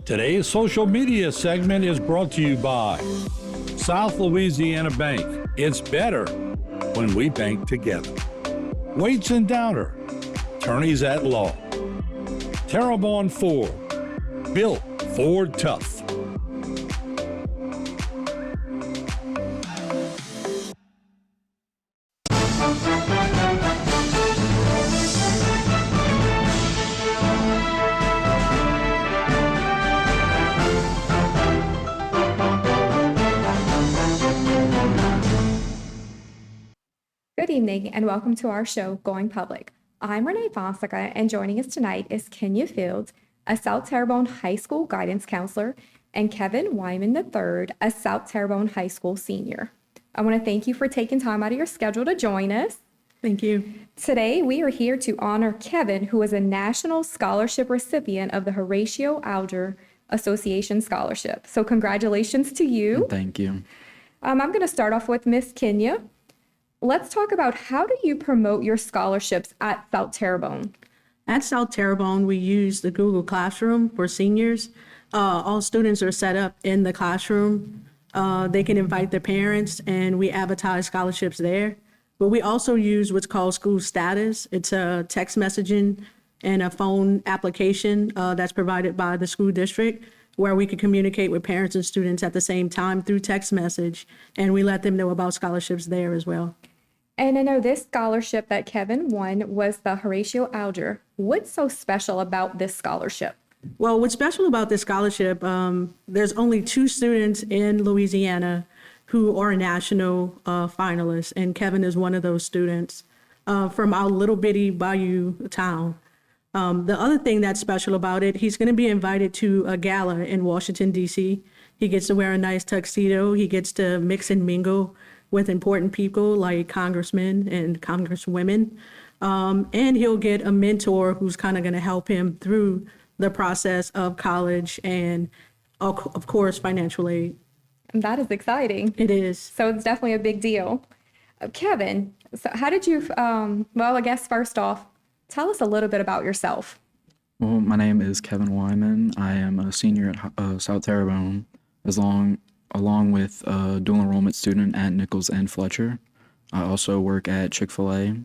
Today's social media segment is brought to you by South Louisiana Bank. It's better when we bank together. Waits and Downer, attorneys at law. Terrebonne Ford, built Ford tough. Good evening and welcome to our show, Going Public. I'm Renee Fonseca, and joining us tonight is Kenya Fields, a South Terrebonne High School guidance counselor, and Kevin Wyman III, a South Terrebonne High School senior. I want to thank you for taking time out of your schedule to join us. Thank you. Today, we are here to honor Kevin, who is a national scholarship recipient of the Horatio Alger Association Scholarship. So congratulations to you. Thank you. I'm going to start off with Miss Kenya. Let's talk about how do you promote your scholarships at South Terrebonne? At South Terrebonne, we use the Google Classroom for seniors. All students are set up in the classroom. They can invite their parents, and we advertise scholarships there. But we also use what's called School Status. It's a text messaging and a phone application that's provided by the school district, where we can communicate with parents and students at the same time through text message, and we let them know about scholarships there as well. And I know this scholarship that Kevin won was the Horatio Alger. What's so special about this scholarship? Well, what's special about this scholarship, there's only 2 students in Louisiana who are national finalists, and Kevin is one of those students from our little bitty bayou town. The other thing that's special about it, he's going to be invited to a gala in Washington, D.C. He gets to wear a nice tuxedo. He gets to mix and mingle with important people like congressmen and congresswomen. And he'll get a mentor who's kind of going to help him through the process of college and, of course, financial aid. That is exciting. It is. So it's definitely a big deal. Kevin, so how did you, I guess first off, tell us a little bit about yourself. Well, my name is Kevin Wyman. I am a senior at South Terrebonne, along with a dual enrollment student at Nichols and Fletcher. I also work at Chick-fil-A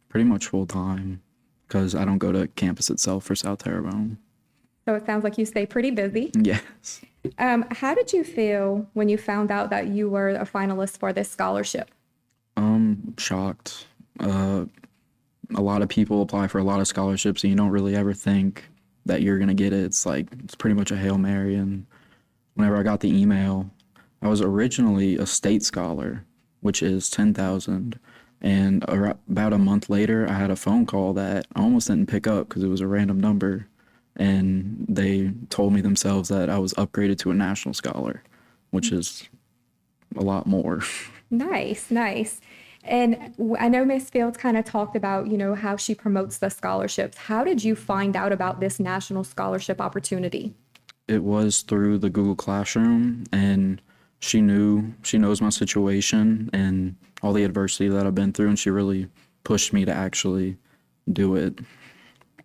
pretty much full time because I don't go to campus itself for South Terrebonne. So it sounds like you stay pretty busy. Yes. How did you feel when you found out that you were a finalist for this scholarship? Shocked. A lot of people apply for a lot of scholarships and you don't really ever think that you're going to get it. It's pretty much a Hail Mary. And whenever I got the email, I was originally a state scholar, which is $10,000. And about a month later, I had a phone call that I almost didn't pick up because it was a random number. And they told me themselves that I was upgraded to a national scholar, which is a lot more. Nice, nice. And I know Ms. Fields kind of talked about, how she promotes the scholarships. How did you find out about this national scholarship opportunity? It was through the Google Classroom, and she knows my situation and all the adversity that I've been through, and she really pushed me to actually do it.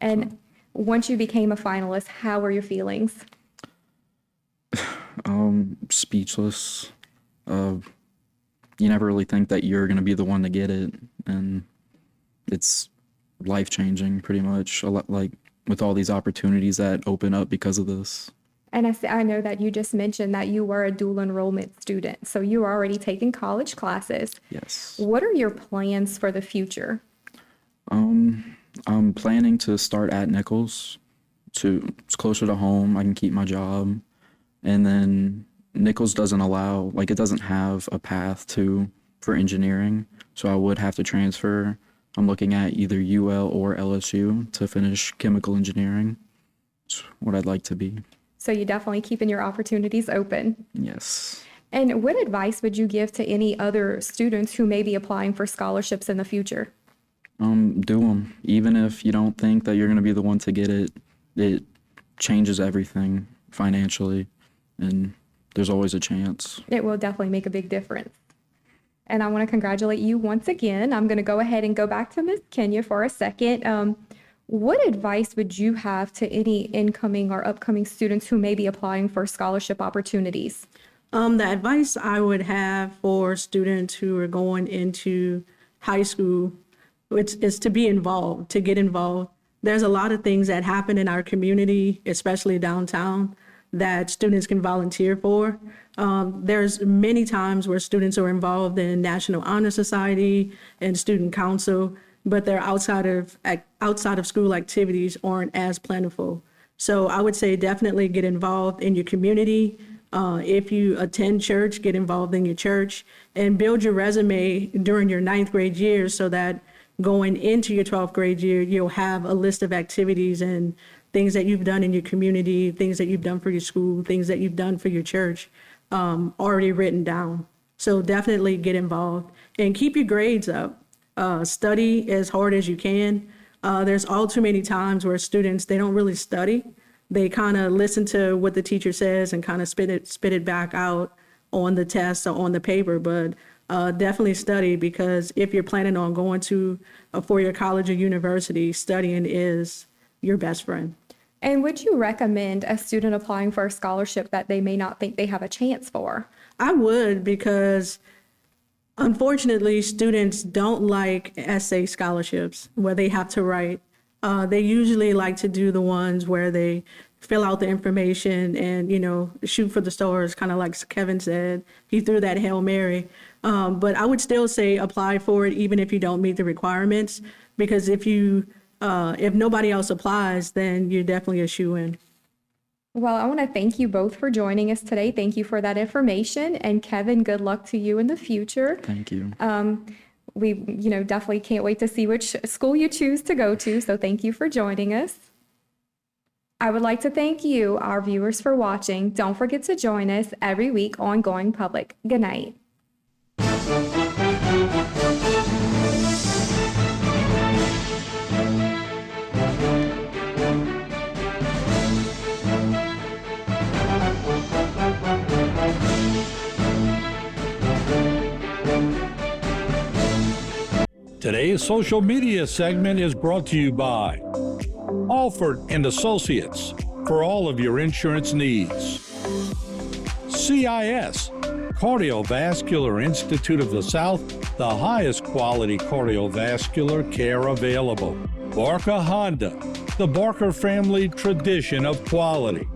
And once you became a finalist, how were your feelings? Speechless. You never really think that you're going to be the one to get it, and it's life-changing pretty much, like with all these opportunities that open up because of this. And I know that you just mentioned that you were a dual enrollment student, so you were already taking college classes. Yes. What are your plans for the future? I'm planning to start at Nichols. It's closer to home. I can keep my job, and then Nichols doesn't have a path for engineering, so I would have to transfer. I'm looking at either UL or LSU to finish chemical engineering. It's what I'd like to be. So you're definitely keeping your opportunities open. Yes. And what advice would you give to any other students who may be applying for scholarships in the future? Do them. Even if you don't think that you're going to be the one to get it, it changes everything financially, and there's always a chance. It will definitely make a big difference. And I want to congratulate you once again. I'm going to go ahead and go back to Ms. Kenya for a second. What advice would you have to any incoming or upcoming students who may be applying for scholarship opportunities? The advice I would have for students who are going into high school, which is to be involved, to get involved. There's a lot of things that happen in our community, especially downtown, that students can volunteer for. There's many times where students are involved in National Honor Society and Student Council, but their outside of school activities aren't as plentiful. So I would say definitely get involved in your community. If you attend church, get involved in your church and build your resume during your 9th grade year so that going into your 12th grade year, you'll have a list of activities and things that you've done in your community, things that you've done for your school, things that you've done for your church, already written down. So definitely get involved and keep your grades up. Study as hard as you can. There's all too many times where students, they don't really study. They kind of listen to what the teacher says and kind of spit it back out on the test or on the paper. But definitely study, because if you're planning on going to a four-year college or university, studying is your best friend. And would you recommend a student applying for a scholarship that they may not think they have a chance for? I would, because unfortunately, students don't like essay scholarships where they have to write. They usually like to do the ones where they fill out the information and, shoot for the stars, kind of like Kevin said. He threw that Hail Mary. But I would still say apply for it even if you don't meet the requirements, because if nobody else applies, then you're definitely a shoo-in. Well, I want to thank you both for joining us today. Thank you for that information. And Kevin, good luck to you in the future. Thank you. We, definitely can't wait to see which school you choose to go to. So thank you for joining us. I would like to thank you, our viewers, for watching. Don't forget to join us every week on Going Public. Good night. Today's social media segment is brought to you by Alford and Associates for all of your insurance needs. CIS, Cardiovascular Institute of the South, the highest quality cardiovascular care available. Barker Honda, the Barker family tradition of quality.